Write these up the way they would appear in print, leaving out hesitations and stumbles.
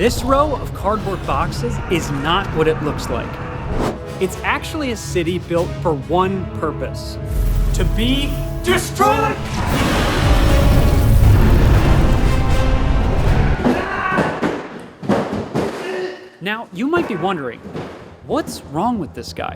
This row of cardboard boxes is not what it looks like. It's actually a city built for one purpose: to be destroyed! Now, you might be wondering, what's wrong with this guy?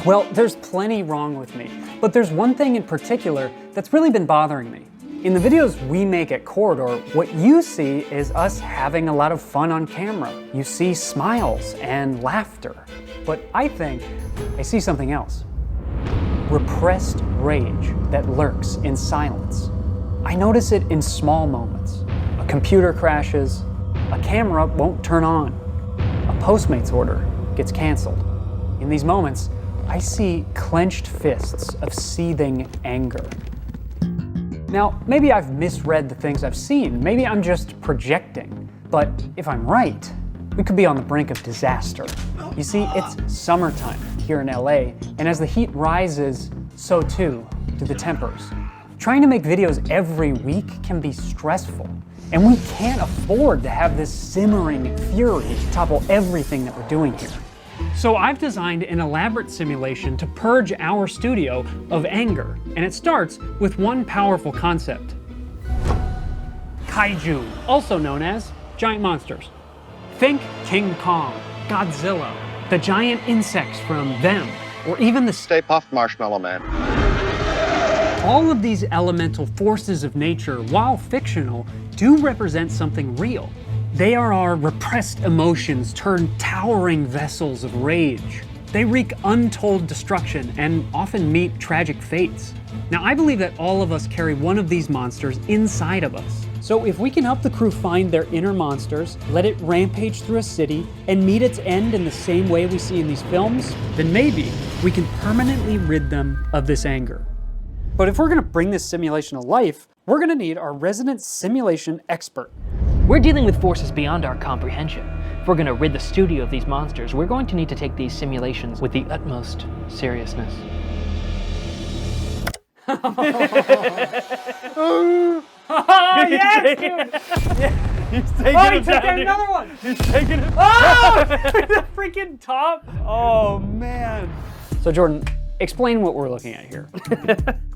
Well, there's plenty wrong with me, but there's one thing in particular that's really been bothering me. In the videos we make at Corridor, what you see is us having a lot of fun on camera. You see smiles and laughter, but I think I see something else. Repressed rage that lurks in silence. I notice it in small moments. A computer crashes, a camera won't turn on, a Postmates order gets canceled. In these moments, I see clenched fists of seething anger. Now, maybe I've misread the things I've seen. Maybe I'm just projecting. But if I'm right, we could be on the brink of disaster. You see, it's summertime here in LA, and as the heat rises, so too do the tempers. Trying to make videos every week can be stressful, and we can't afford to have this simmering fury topple everything that we're doing here. So I've designed an elaborate simulation to purge our studio of anger, and it starts with one powerful concept. Kaiju, also known as giant monsters. Think King Kong, Godzilla, the giant insects from Them, or even the Stay Puft Marshmallow Man. All of these elemental forces of nature, while fictional, do represent something real. They are our repressed emotions turned towering vessels of rage. They wreak untold destruction and often meet tragic fates. Now, I believe that all of us carry one of these monsters inside of us. So if we can help the crew find their inner monsters, let it rampage through a city, and meet its end in the same way we see in these films, then maybe we can permanently rid them of this anger. But if we're gonna bring this simulation to life, we're gonna need our resident simulation expert. We're dealing with forces beyond our comprehension. If we're going to rid the studio of these monsters, we're going to need to take these simulations with the utmost seriousness. Oh, yes, dude! Yeah. He's taking Oh, he it took down, dude. another one! He's taking it. Oh! The freaking top! Oh, man. So, Jordan, explain what we're looking at here.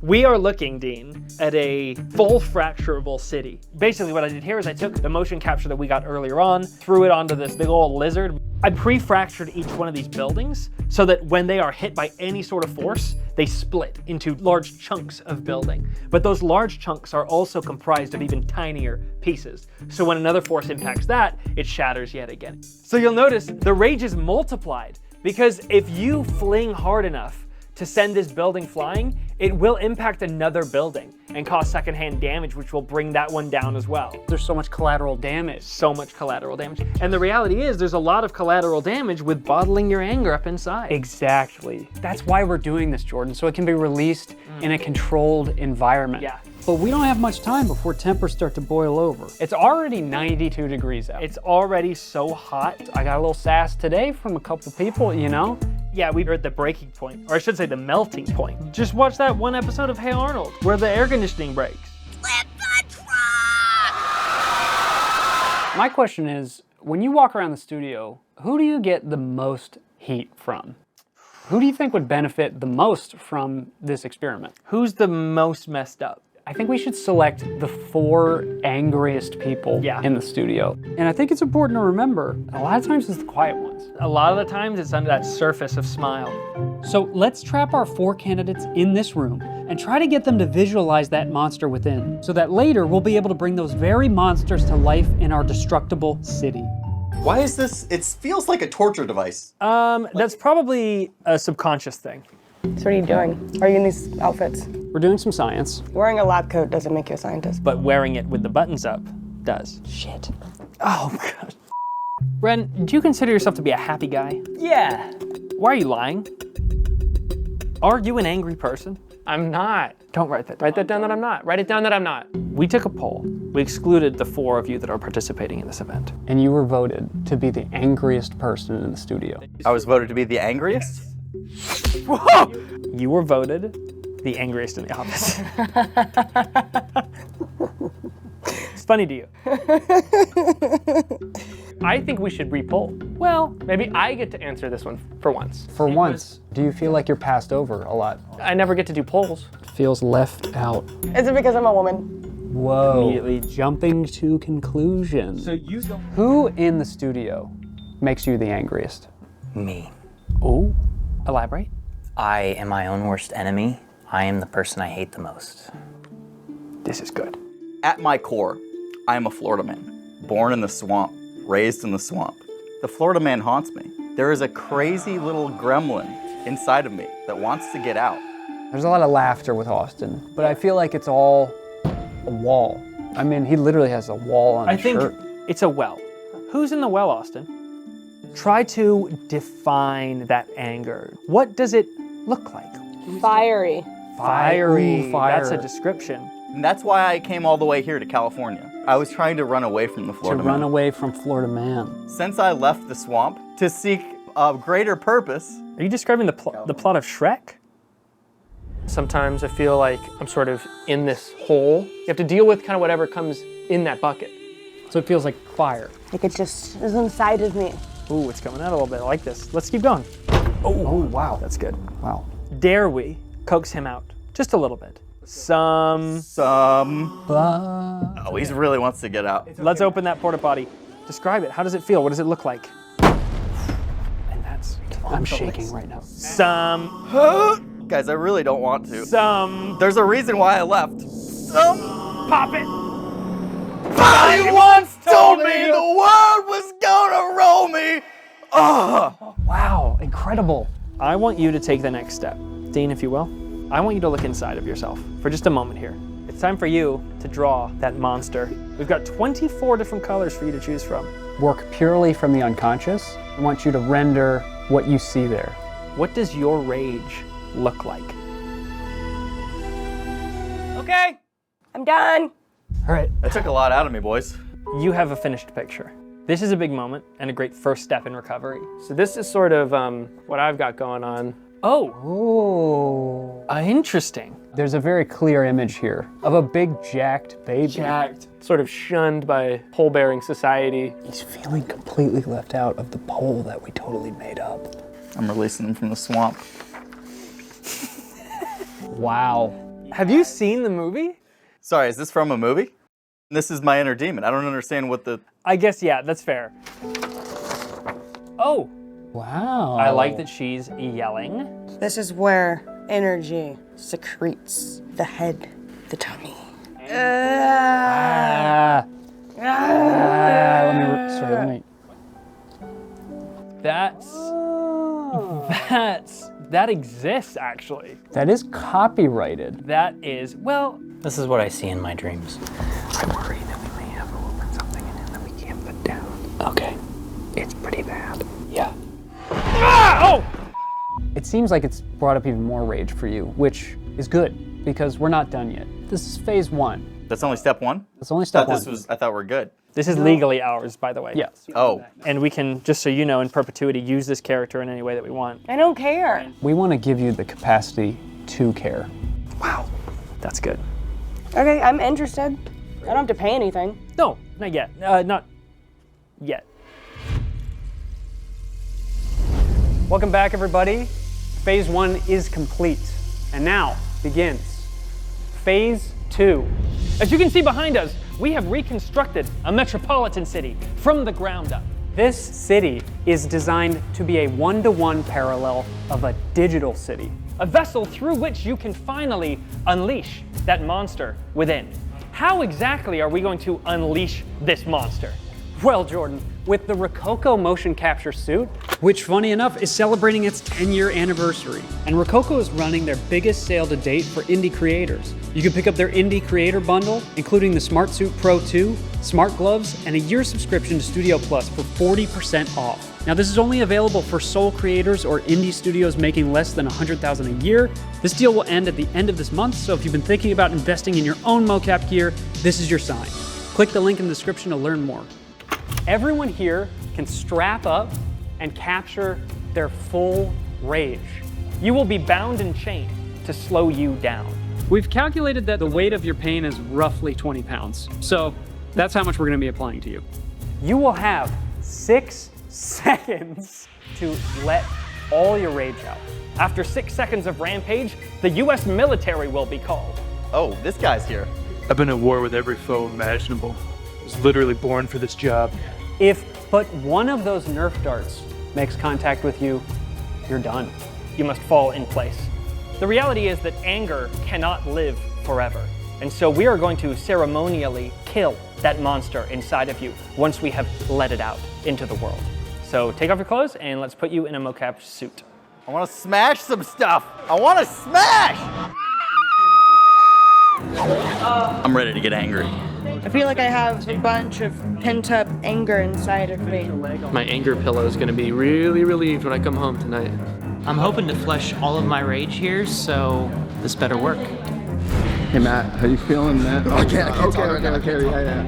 We are looking, Dean, at a full fracturable city. Basically what I did here is I took the motion capture that we got earlier on, threw it onto this big old lizard. I pre-fractured each one of these buildings so that when they are hit by any sort of force, they split into large chunks of building. But those large chunks are also comprised of even tinier pieces. So when another force impacts that, it shatters yet again. So you'll notice the rage is multiplied, because if you fling hard enough to send this building flying, it will impact another building and cause secondhand damage, which will bring that one down as well. There's so much collateral damage. So much collateral damage. And the reality is there's a lot of collateral damage with bottling your anger up inside. Exactly. That's why we're doing this, Jordan, so it can be released in a controlled environment. Yeah. But we don't have much time before tempers start to boil over. It's already 92 degrees out. It's already so hot. I got a little sass today from a couple people, you know? Yeah, we were at the breaking point, or I should say the melting point. Just watch that one episode of Hey Arnold, where the air conditioning breaks. Flip the truck! My question is, when you walk around the studio, who do you get the most heat from? Who do you think would benefit the most from this experiment? Who's the most messed up? I think we should select the 4 angriest people in the studio. And I think it's important to remember, a lot of times it's the quiet ones. A lot of the times it's under that surface of smile. So let's trap our 4 candidates in this room and try to get them to visualize that monster within, so that later we'll be able to bring those very monsters to life in our destructible city. Why is this? It feels like a torture device. That's probably a subconscious thing. So what are you doing? Are you in these outfits? We're doing some science. Wearing a lab coat doesn't make you a scientist. But wearing it with the buttons up does. Shit. Oh my god. Ren, do you consider yourself to be a happy guy? Yeah, Why are you lying? Are you an angry person? I'm not. Don't write that down. Write that down that I'm not. Write it down that I'm not. We took a poll. We excluded the 4 of you that are participating in this event. And you were voted to be the angriest person in the studio. I was voted to be the angriest. Whoa! You were voted the angriest in the office. funny to you. I think we should re-poll. Well, maybe I get to answer this one for once. For once, do you feel like you're passed over a lot? I never get to do polls. Feels left out. Is it because I'm a woman? Whoa. Immediately Jumping to conclusions. So you don't. Who in the studio makes you the angriest? Me. Oh. Elaborate. I am my own worst enemy. I am the person I hate the most. This is good. At my core, I am a Florida man, born in the swamp, raised in the swamp. The Florida man haunts me. There is a crazy little gremlin inside of me that wants to get out. There's a lot of laughter with Austin, but I feel like it's all a wall. I mean, he literally has a wall on his shirt. It's a well. Who's in the well, Austin? Try to define that anger. What does it look like? Fiery. Fiery. Ooh, fire. That's a description. And that's why I came all the way here to California. I was trying to run away from the Florida man. away from Florida man. Since I left the swamp to seek a greater purpose. Are you describing the plot of Shrek? Sometimes I feel like I'm sort of in this hole. You have to deal with kind of whatever comes in that bucket. So it feels like fire. Like it just is inside of me. Ooh, it's coming out a little bit. I like this. Let's keep going. Oh, wow. That's good. Wow. Dare we coax him out? Just a little bit. Oh, he really wants to get out. Let's open that porta potty. Describe it. How does it feel? What does it look like? And that's, I'm shaking right now. Guys, I really don't want to. Some. There's a reason why I left. Pop it. Somebody once told me the world was gonna roll me. Wow, incredible. I want you to take the next step. Dean, if you will. I want you to look inside of yourself for just a moment here. It's time for you to draw that monster. We've got 24 different colors for you to choose from. Work purely from the unconscious. I want you to render what you see there. What does your rage look like? Okay. I'm done. All right. That took a lot out of me, boys. You have a finished picture. This is a big moment and a great first step in recovery. So this is sort of what I've got going on. Oh, interesting. There's a very clear image here of a big jacked baby. Sort of shunned by pole-bearing society. He's feeling completely left out of the pole that we totally made up. I'm releasing him from the swamp. Wow. Have you seen the movie? Sorry, is this from a movie? This is my inner demon. I don't understand what the... I guess, yeah, that's fair. Oh, Wow. I like that she's yelling. This is where energy secretes the head, the tummy. Let me. That exists, actually. That is copyrighted. That is, well, This is what I see in my dreams. I worry that we may have opened something in him that we can't put down. Okay. It's pretty bad. Yeah. It seems like it's brought up even more rage for you, which is good, because we're not done yet. This is phase 1. That's only step 1? That's only step 1. I thought we're good. this is legally ours, by the way. Yes. Oh. And we can, just so you know, in perpetuity, use this character in any way that we want. I don't care. We want to give you the capacity to care. Wow, that's good. Okay, I'm interested. I don't have to pay anything. No, not yet. Not yet. Welcome back, everybody. Phase 1 is complete, and now begins phase 2. As you can see behind us, we have reconstructed a metropolitan city from the ground up. This city is designed to be a one-to-one parallel of a digital city. A vessel through which you can finally unleash that monster within. How exactly are we going to unleash this monster? Well, Jordan, with the Rococo motion capture suit, which funny enough is celebrating its 10-year anniversary. And Rococo is running their biggest sale to date for indie creators. You can pick up their indie creator bundle, including the Smart Suit Pro 2, smart gloves, and a year subscription to Studio Plus for 40% off. Now, this is only available for sole creators or indie studios making less than $100,000 a year. This deal will end at the end of this month, so if you've been thinking about investing in your own mocap gear, this is your sign. Click the link in the description to learn more. Everyone here can strap up and capture their full rage. You will be bound and chained to slow you down. We've calculated that the weight of your pain is roughly 20 pounds. So That's how much we're gonna be applying to you. You will have 6 seconds to let all your rage out. After 6 seconds of rampage, the US military will be called. Oh, this guy's here. I've been at war with every foe imaginable. I was literally born for this job. If but one of those Nerf darts makes contact with you, you're done. You must fall in place. The reality is that anger cannot live forever. And so we are going to ceremonially kill that monster inside of you once we have let it out into the world. So take off your clothes and let's put you in a mocap suit. I want to smash some stuff. I want to smash! I'm ready to get angry. I feel like I have a bunch of pent-up anger inside of me. My anger pillow is gonna be really relieved when I come home tonight. I'm hoping to flush all of my rage here, so this better work. Hey Matt, how you feeling, Matt? Okay, yeah.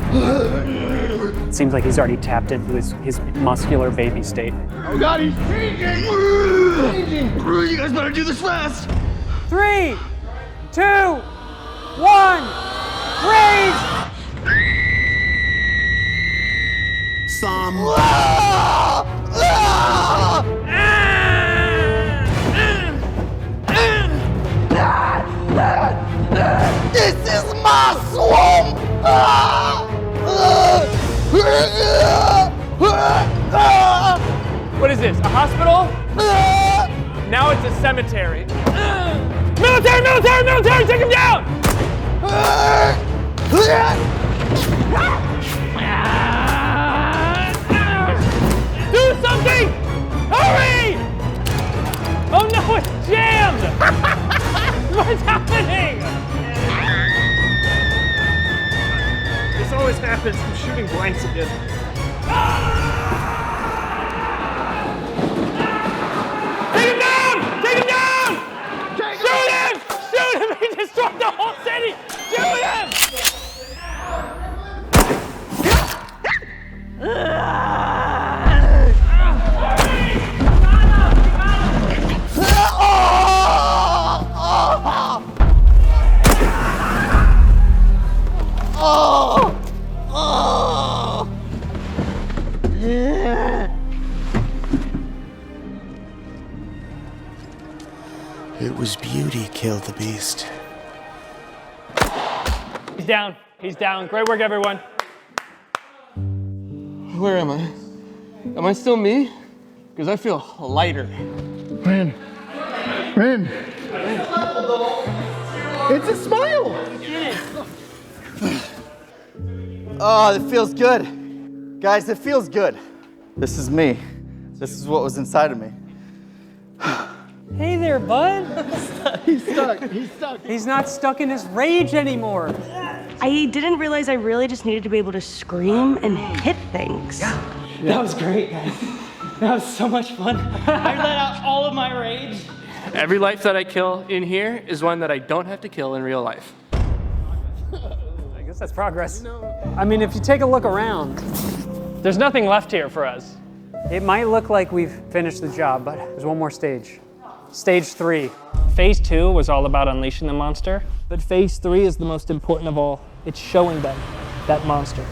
It seems like he's already tapped into his muscular baby state. Oh God, he's changing! You guys better do this fast! 3, 2, 1, rage! This is my swamp! What is this, a hospital? Now it's a cemetery. Military, military, military, take him down! Do something! Hurry! Oh no, it's jammed! What's happening? This always happens. I'm shooting blanks again. Take him down! Take him down! Shoot him! Shoot him! He destroyed the whole city! Shoot him! It was beauty killed the beast. He's down. He's down. Great work, everyone. Where am I? Am I still me? Because I feel lighter. Ren! It's a smile! Oh, it feels good. Guys, it feels good. This is me. This is what was inside of me. Hey there, bud. He's stuck. He's stuck. He's not stuck in his rage anymore. I didn't realize I really just needed to be able to scream and hit things. That was great, guys. That was so much fun. I let out all of my rage. Every life that I kill in here is one that I don't have to kill in real life. I guess that's progress. I mean, if you take a look around, There's nothing left here for us. it might look like we've finished the job, but there's one more stage. Stage 3. Phase 2 was all about unleashing the monster, but phase 3 is the most important of all. It's showing them that monster.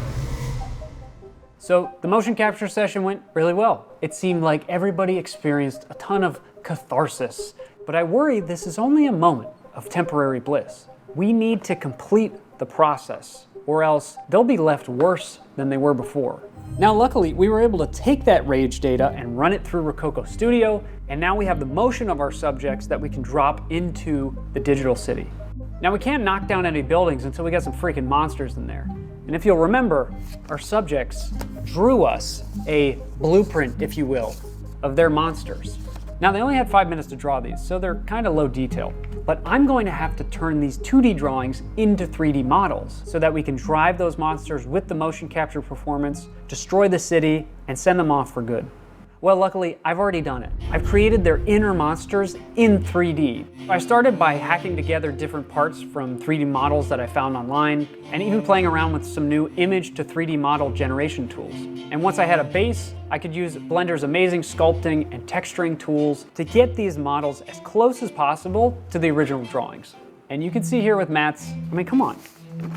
So the motion capture session went really well. It seemed like everybody experienced a ton of catharsis, but I worry this is only a moment of temporary bliss. We need to complete the process, or else they'll be left worse than they were before. Now luckily, we were able to take that rage data and run it through Rococo Studio, and now we have the motion of our subjects that we can drop into the digital city. Now we can't knock down any buildings until we get some freaking monsters in there. And if you'll remember, our subjects drew us a blueprint, if you will, of their monsters. Now they only had 5 minutes to draw these, so they're kind of low detail. But I'm going to have to turn these 2D drawings into 3D models so that we can drive those monsters with the motion capture performance, destroy the city, and send them off for good. Well, luckily, I've already done it. I've created their inner monsters in 3D. I started by hacking together different parts from 3D models that I found online, and even playing around with some new image to 3D model generation tools. And once I had a base, I could use Blender's amazing sculpting and texturing tools to get these models as close as possible to the original drawings. And you can see here with Matt's, I mean, come on,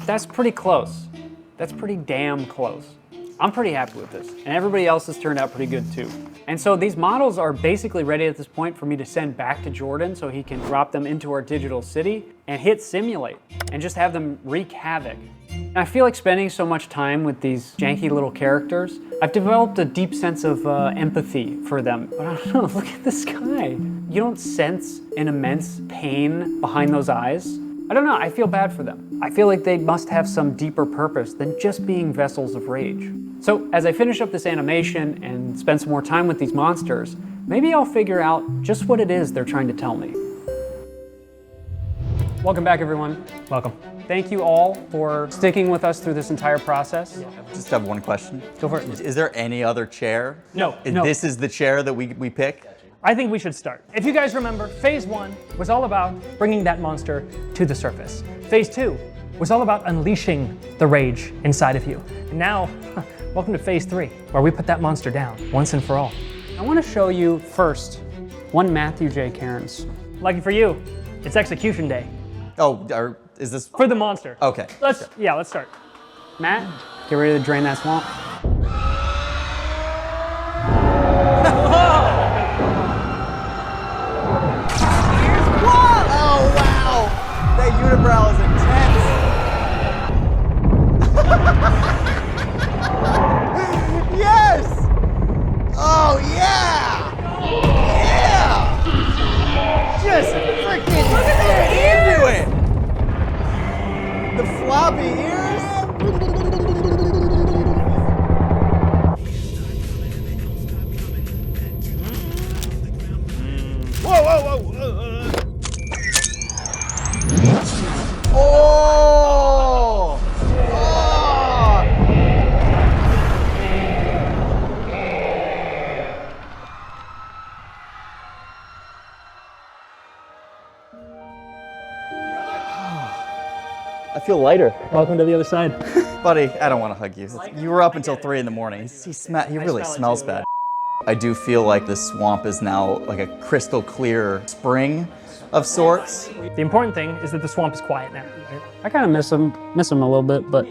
that's pretty close. That's pretty damn close. I'm pretty happy with this, and everybody else has turned out pretty good too. And so these models are basically ready at this point for me to send back to Jordan so he can drop them into our digital city and hit simulate and just have them wreak havoc. And I feel like spending so much time with these janky little characters, I've developed a deep sense of empathy for them. But I don't know, look at this guy. You don't sense an immense pain behind those eyes? I don't know, I feel bad for them. I feel like they must have some deeper purpose than just being vessels of rage. So as I finish up this animation and spend some more time with these monsters, maybe I'll figure out just what it is they're trying to tell me. Welcome back, everyone. Welcome. Thank you all for sticking with us through this entire process. I just have one question. Go for it. Is there any other chair? No. This is the chair that we pick? I think we should start. If you guys remember, phase 1 was all about bringing that monster to the surface. Phase 2 was all about unleashing the rage inside of you. And now, welcome to phase 3, where we put that monster down once and for all. I want to show you first one Matthew J. Cairns. Lucky for you, it's execution day. Oh, is this? For the monster. Okay. Let's start. Matt, get ready to drain that swamp. Oh, wow! That unibrow is intense! Yes! Oh, yeah! Yeah! Just freaking into it! The floppy ears! Whoa, whoa, whoa! Oh! I feel lighter. Welcome to the other side. Buddy, I don't want to hug you. You were up until 3 in the morning. He really smells bad. I do feel like this swamp is now like a crystal clear spring of sorts. The important thing is that the swamp is quiet now. I kind of miss him a little bit, but.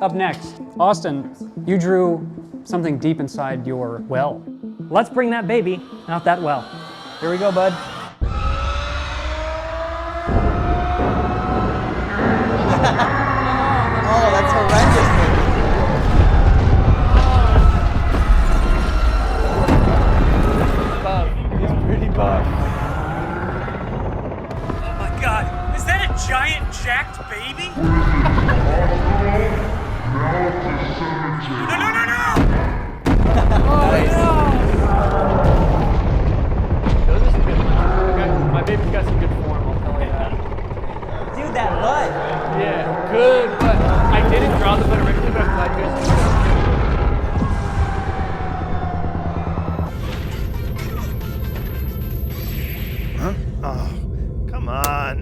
Up next, Austin, you drew something deep inside your well. Let's bring that baby out that well. Here we go, bud. Oh, that's horrendous. He's pretty buff. Oh my god, is that a giant jacked baby? No, no, no, no! Those are some good ones. My baby's got some good form, I'll tell you that. Dude, that butt. Yeah, good, but I didn't draw the butt originally, but I'm glad you guys did. Huh? Oh, come on.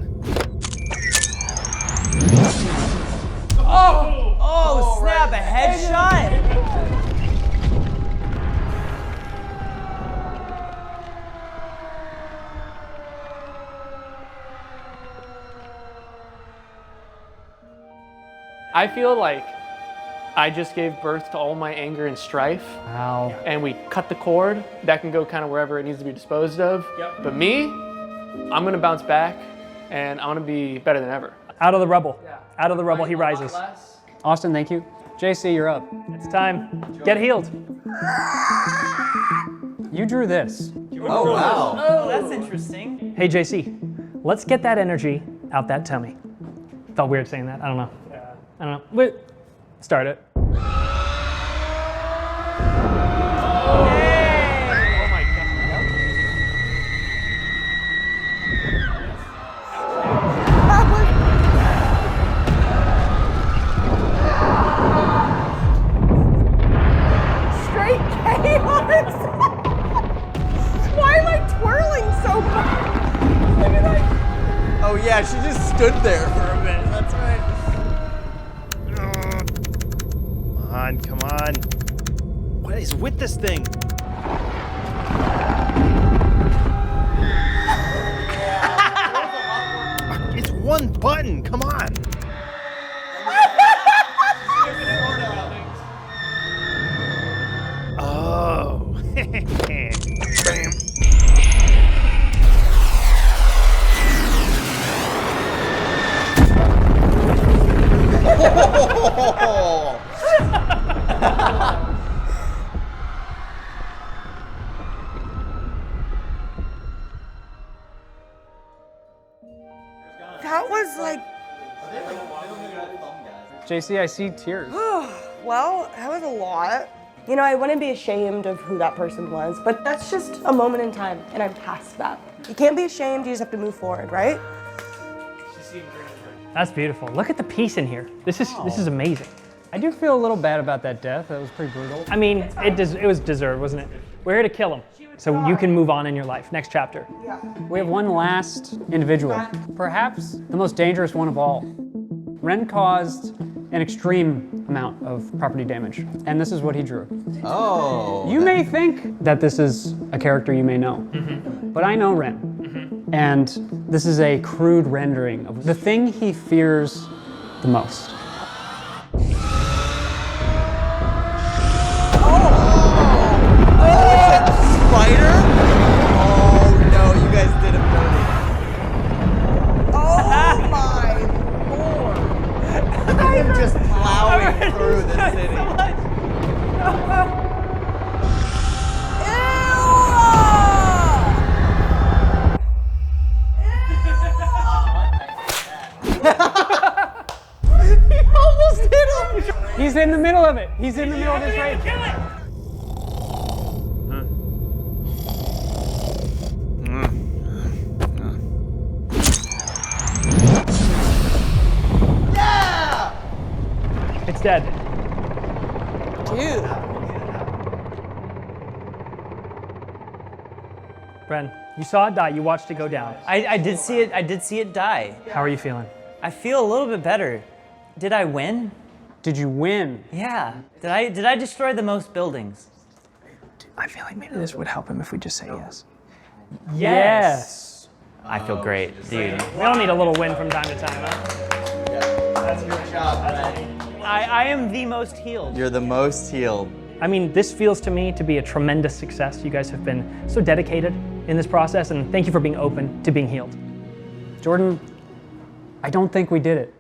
Oh, snap, a headshot? I feel like I just gave birth to all my anger and strife. Wow. And we cut the cord. That can go kind of wherever it needs to be disposed of. Yep. But me, I'm gonna bounce back and I'm gonna be better than ever. Out of the rubble. Yeah. Out of the rubble, he rises. Austin, thank you. JC, you're up. It's time. Get healed. You drew this. Oh, wow. Oh, that's interesting. Hey, JC, let's get that energy out that tummy. Felt weird saying that. I don't know. I don't know. Wait. Start it. Oh my Straight chaos! Why am I twirling so much? Look at that. Oh yeah, she just stood there for a minute. That's right. Come on. What is with this thing? It's one button, come on. That was like, JC, I see tears. well, that was a lot. You know, I wouldn't be ashamed of who that person was, but that's just a moment in time, and I'm past that. You can't be ashamed, you just have to move forward, right? That's beautiful. Look at the piece in here. This is amazing. I do feel a little bad about that death. That was pretty brutal. I mean, it was deserved, wasn't it? We're here to kill him, so you can move on in your life. Next chapter. We have one last individual, perhaps the most dangerous one of all. Ren caused an extreme amount of property damage, and this is what he drew. Oh. You may think that this is a character you may know, but I know Ren, and this is a crude rendering of the thing he fears the most. Spider? Oh no, you guys did him dirty. Oh my lord. Look at him just plowing through the city. He almost hit him! He's in the middle of it. He's in the middle of his race. Kill it! It's dead. Dude. Bren, you saw it die. You watched it go down. I did see it. I did see it die. How are you feeling? I feel a little bit better. Did I win? Did you win? Yeah. Did I destroy the most buildings? I feel like maybe this would help him if we just say yes. Yes. I feel great, dude. We all need a little win from time to time, huh? That's your job, man. I am the most healed. You're the most healed. I mean, this feels to me to be a tremendous success. You guys have been so dedicated in this process, and thank you for being open to being healed. Jordan, I don't think we did it.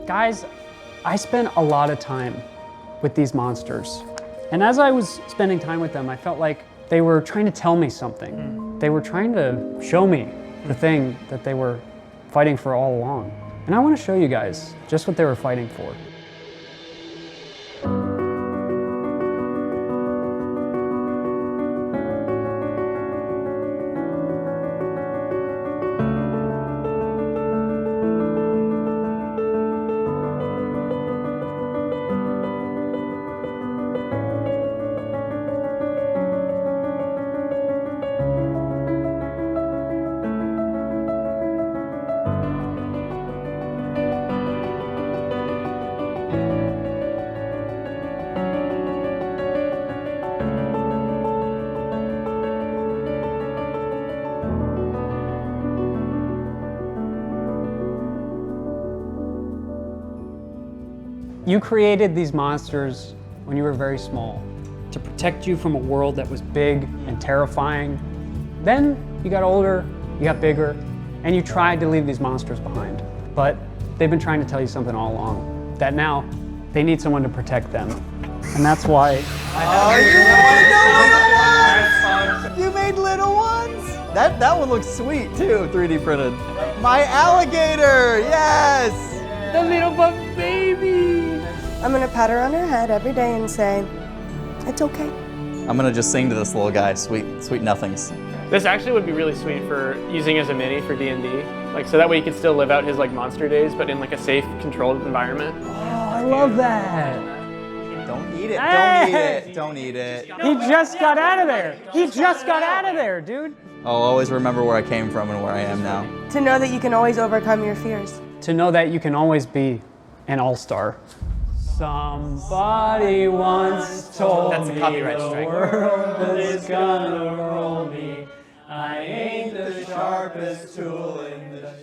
Guys, I spent a lot of time with these monsters. And as I was spending time with them, I felt like they were trying to tell me something. They were trying to show me the thing that they were fighting for all along. And I want to show you guys just what they were fighting for. You created these monsters when you were very small to protect you from a world that was big and terrifying. Then you got older, you got bigger, and you tried to leave these monsters behind. But they've been trying to tell you something all along, that now they need someone to protect them. And that's why... Oh, you made little ones? That one looks sweet too, 3D printed. My alligator, yes! The little buff baby! I'm gonna pat her on her head every day and say, it's okay. I'm gonna just sing to this little guy, sweet nothings. This actually would be really sweet for using as a mini for D&D. Like, so that way he could still live out his like monster days, but in like a safe, controlled environment. Oh, I love that. Don't eat it, Hey! don't eat it. He just got out of there. He just got out of there, dude. I'll always remember where I came from and where I am now. To know that you can always overcome your fears. To know that you can always be an all-star. Somebody once told That's a me copyright the strike. world is gonna roll me. I ain't the sharpest tool in the